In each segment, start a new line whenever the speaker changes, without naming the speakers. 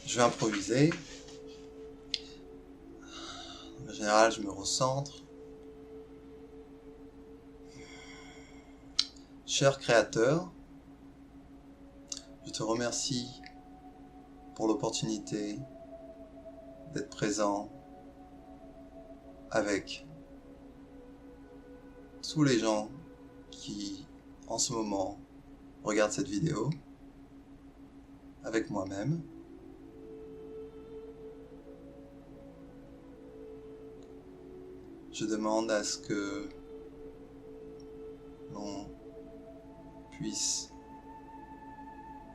Je vais improviser. En général, je me recentre. Cher Créateur, je te remercie pour l'opportunité d'être présent avec tous les gens qui, en ce moment, regardent cette vidéo, avec moi-même. Je demande à ce que l'on puisse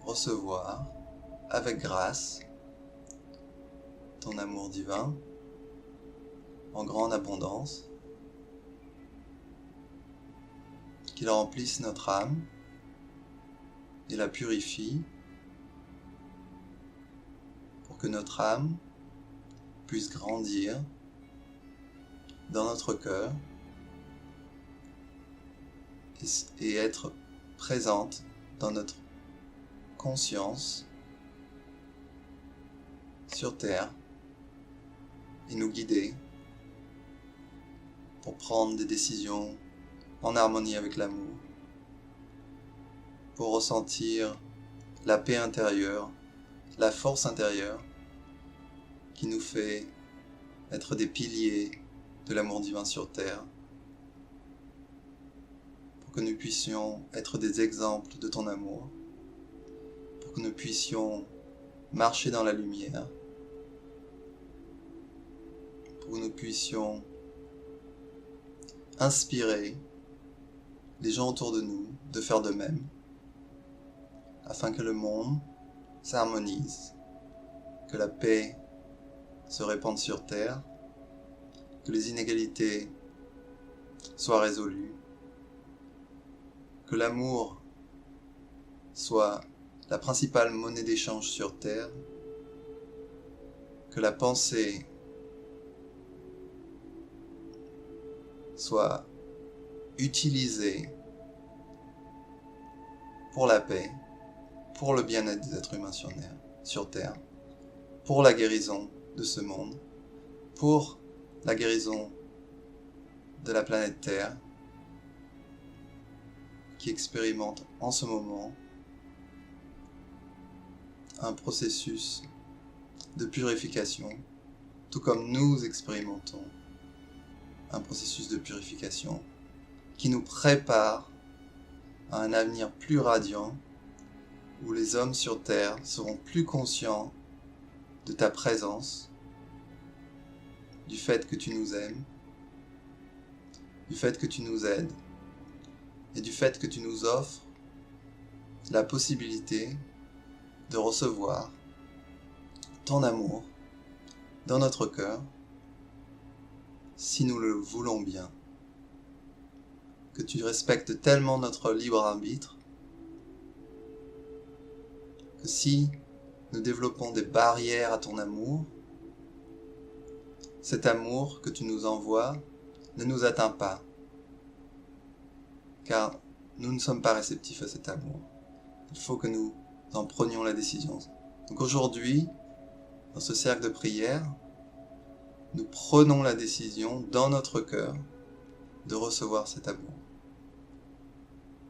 recevoir avec grâce ton amour divin en grande abondance, qu'il remplisse notre âme et la purifie pour que notre âme puisse grandir dans notre cœur et être présente dans notre conscience sur Terre et nous guider pour prendre des décisions en harmonie avec l'amour, pour ressentir la paix intérieure, la force intérieure qui nous fait être des piliers de l'amour divin sur Terre, pour que nous puissions être des exemples de ton amour, pour que nous puissions marcher dans la lumière, pour que nous puissions inspirer les gens autour de nous de faire de même, afin que le monde s'harmonise, que la paix se répande sur Terre, que les inégalités soient résolues, que l'amour soit la principale monnaie d'échange sur Terre, que la pensée soit utilisée pour la paix, pour le bien-être des êtres humains sur Terre, pour la guérison de ce monde, pour la guérison de la planète Terre, qui expérimente en ce moment un processus de purification, tout comme nous expérimentons un processus de purification qui nous prépare à un avenir plus radiant où les hommes sur Terre seront plus conscients de ta présence, du fait que tu nous aimes, du fait que tu nous aides et du fait que tu nous offres la possibilité de recevoir ton amour dans notre cœur si nous le voulons bien, que tu respectes tellement notre libre arbitre que si nous développons des barrières à ton amour, cet amour que tu nous envoies ne nous atteint pas, car nous ne sommes pas réceptifs à cet amour. Il faut que nous en prenions la décision. Donc aujourd'hui, dans ce cercle de prière, nous prenons la décision dans notre cœur de recevoir cet amour.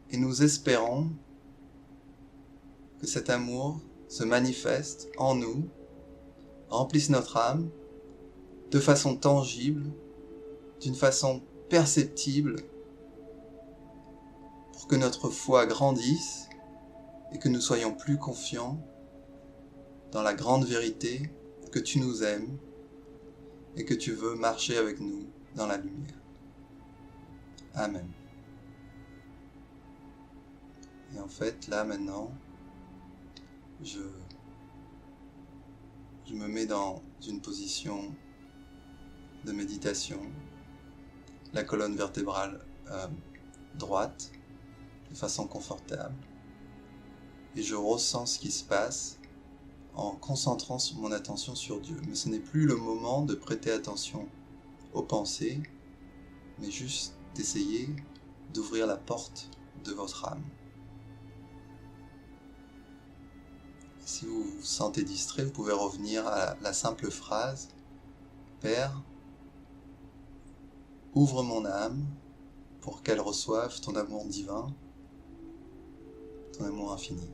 Et nous espérons que cet amour se manifeste en nous, remplisse notre âme de façon tangible, d'une façon perceptible, pour que notre foi grandisse et que nous soyons plus confiants dans la grande vérité que tu nous aimes et que tu veux marcher avec nous dans la lumière. Amen. Et en fait, là maintenant, je me mets dans une position de méditation, la colonne vertébrale droite, de façon confortable, et je ressens ce qui se passe en concentrant mon attention sur Dieu. Mais ce n'est plus le moment de prêter attention aux pensées, mais juste d'essayer d'ouvrir la porte de votre âme. Si vous vous sentez distrait, vous pouvez revenir à la simple phrase « Père, ouvre mon âme pour qu'elle reçoive ton amour divin, ton amour infini. »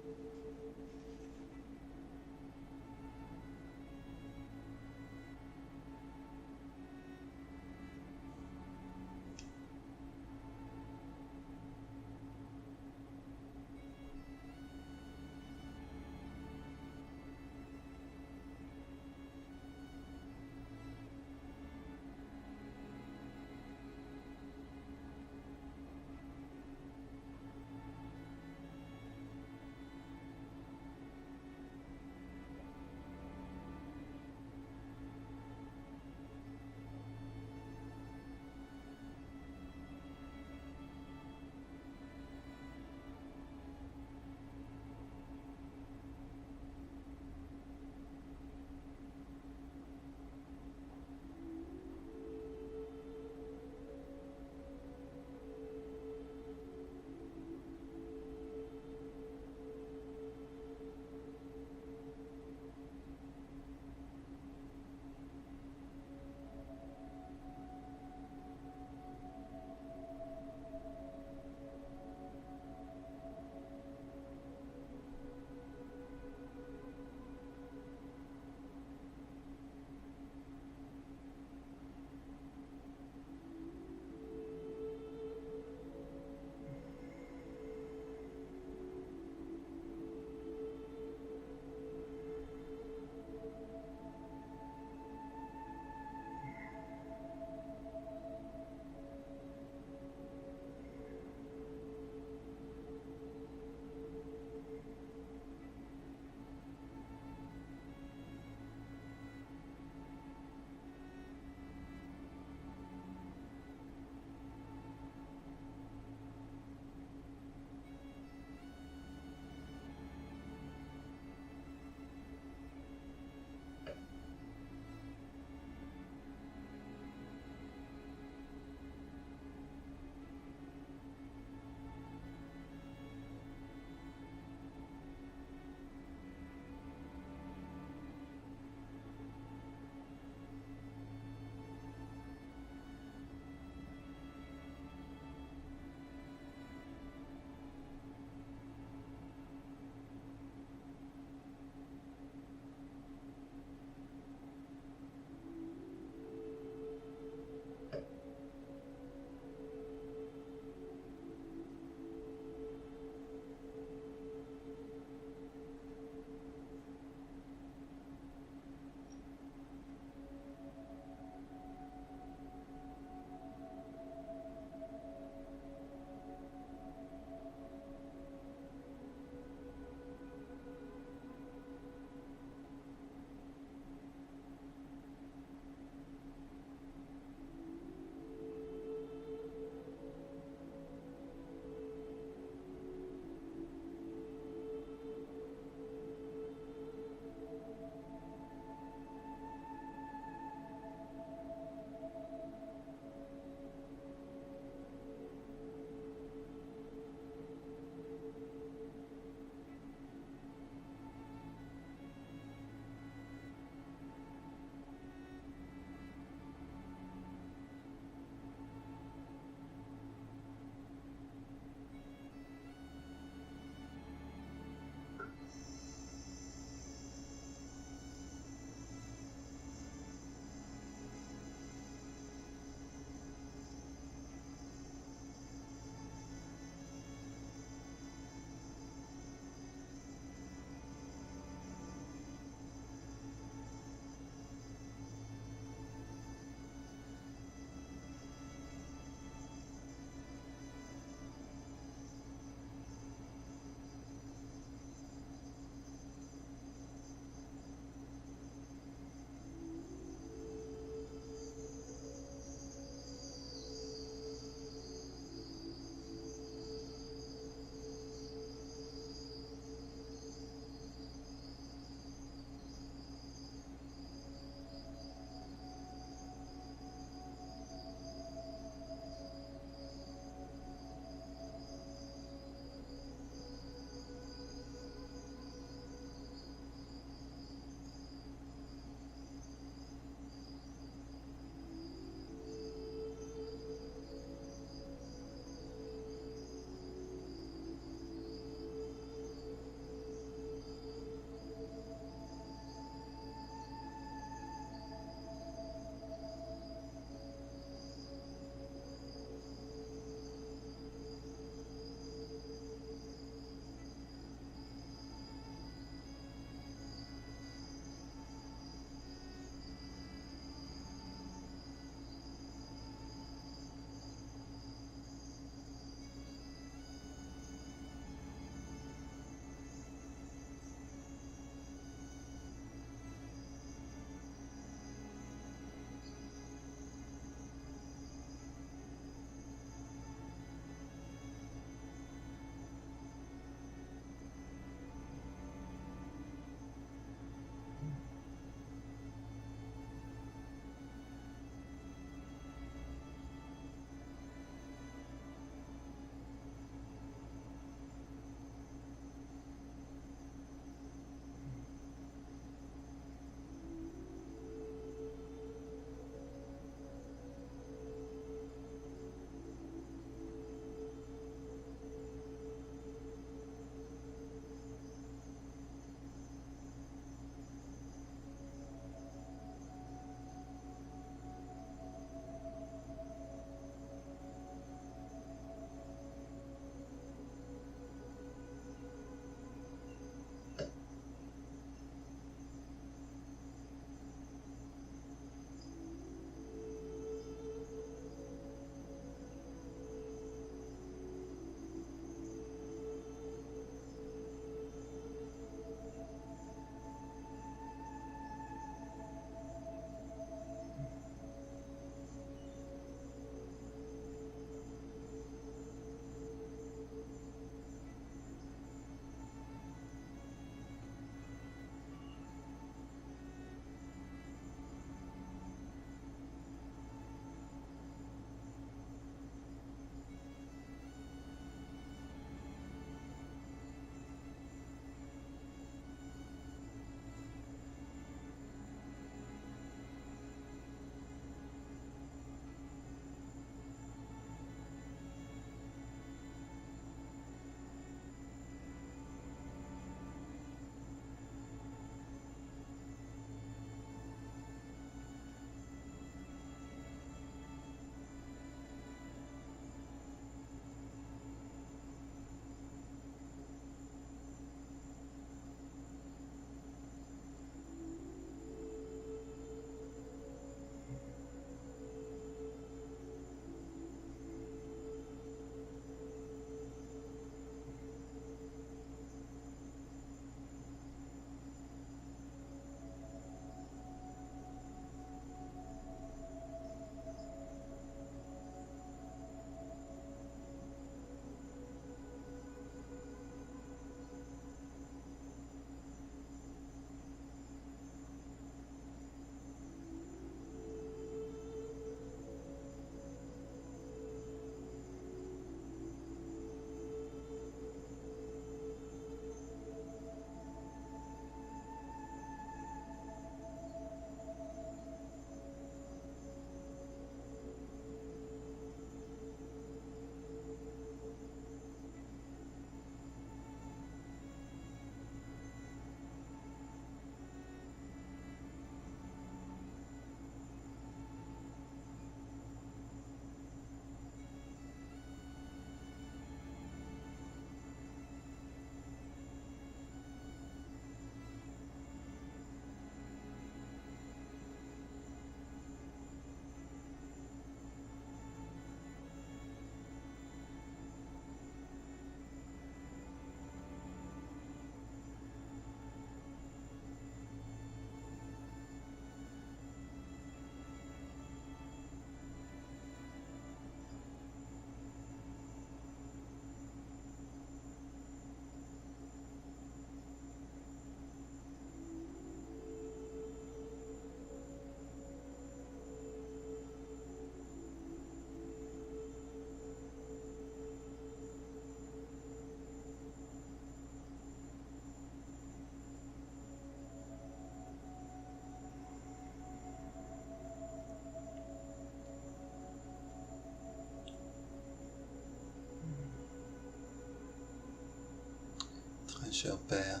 cher Père,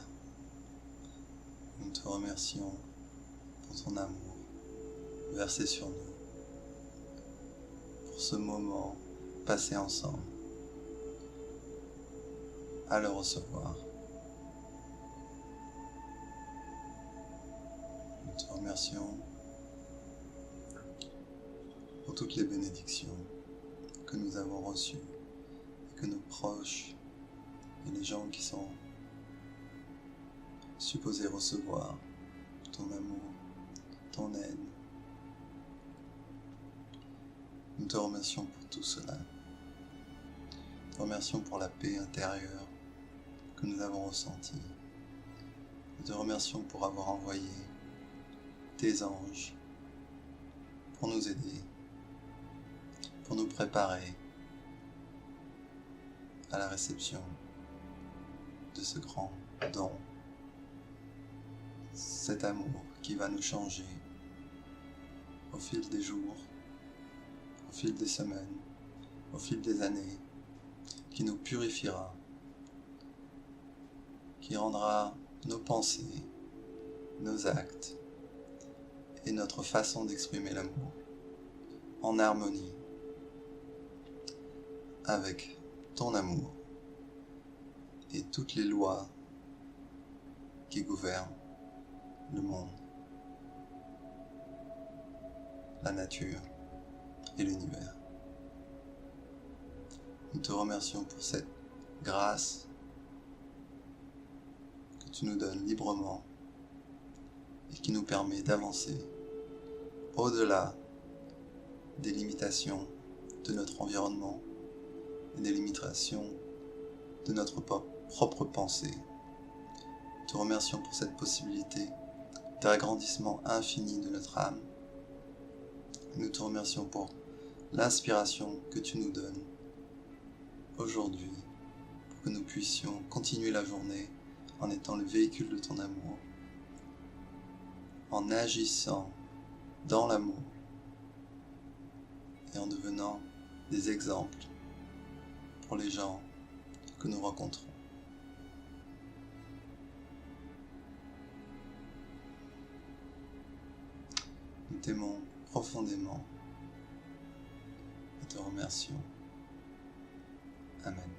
nous te remercions pour ton amour versé sur nous, pour ce moment passé ensemble, à le recevoir. Nous te remercions pour toutes les bénédictions que nous avons reçues et que nos proches et les gens qui sont supposés recevoir ton amour, ton aide. Nous te remercions pour tout cela. Nous te remercions pour la paix intérieure que nous avons ressentie. Nous te remercions pour avoir envoyé tes anges pour nous aider, pour nous préparer à la réception de ce grand don, cet amour qui va nous changer au fil des jours, au fil des semaines, au fil des années, qui nous purifiera, qui rendra nos pensées, nos actes et notre façon d'exprimer l'amour en harmonie avec ton amour et toutes les lois qui gouvernent le monde, la nature et l'univers. Nous te remercions pour cette grâce que tu nous donnes librement et qui nous permet d'avancer au-delà des limitations de notre environnement et des limitations de notre propre pensée. Nous te remercions pour cette possibilité d'agrandissement infini de notre âme. Nous te remercions pour l'inspiration que tu nous donnes aujourd'hui pour que nous puissions continuer la journée en étant le véhicule de ton amour, en agissant dans l'amour et en devenant des exemples pour les gens que nous rencontrons. Nous t'aimons profondément et te remercions. Amen.